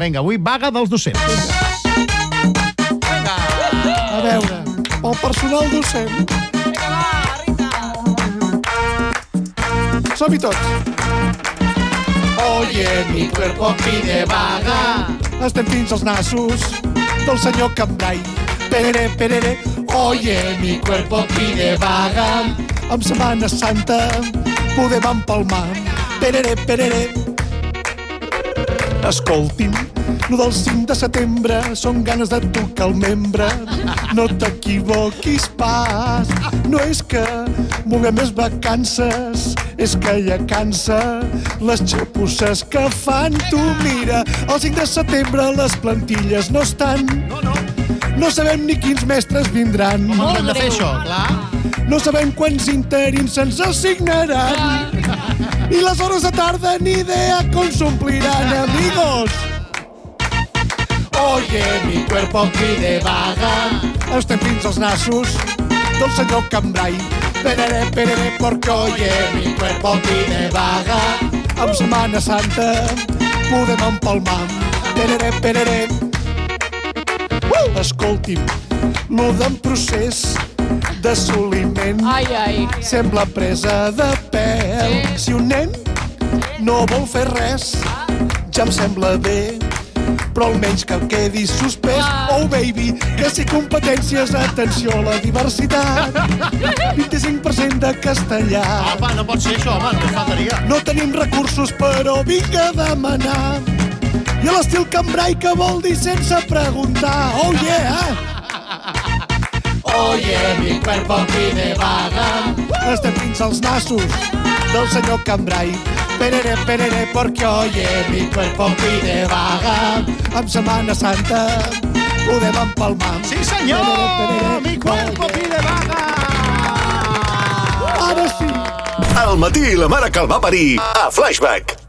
Vinga, avui vaga dels docents. A veure, pel personal docent. Som-hi tots. Oye, mi cuerpo pide vaga. Estem fins als nassos del senyor Cambrai. Perere, perere. Oye, mi cuerpo pide vaga. Amb Setmana Santa podem empalmar. Perere, perere. Escolti'm, lo del 5 de setembre són ganes de tocar el membre. No t'equivoquis pas. No és que vulguem més vacances, és que ja cansa les xapusses que fan. Tu mira, el 5 de setembre les plantilles no estan. No sabem ni quins mestres vindran. Com hem de fer això, clar? No sabem quants interins se'ns assignaran. I les hores de tarda ni idea com s'ompliran, amigos. Oye, mi cuerpo pide vaga. Estem fins als nassos del senyor Cambrai. Perere, perere, porque oye, mi cuerpo pide vaga. Amb Setmana Santa podem empalmar. Perere, perere. Escolti'm, lo d'en procés d'assoliment sembla presa de pèl. Si un nen no vol fer res, ja em sembla bé, però almenys que quedi suspès. Oh, baby, que si competències, atenció a la diversitat. 25% de castellà. Home, no pot ser això, home, no faltaria. No tenim recursos, però vinga a demanar. I a l'estil Cambrai, que vol dir sense preguntar. Oh, yeah! Oye, mi cuerpo pide vaga. Estem fins als nassos del senyor Cambrai. Perere, perere, porque oye, mi cuerpo pide vaga. amb Setmana Santa podem empalmar. Sí, senyor! Perere, perere, Mi cuerpo pide vaga! Ara sí! Al matí la mare que el va parir a Flashback.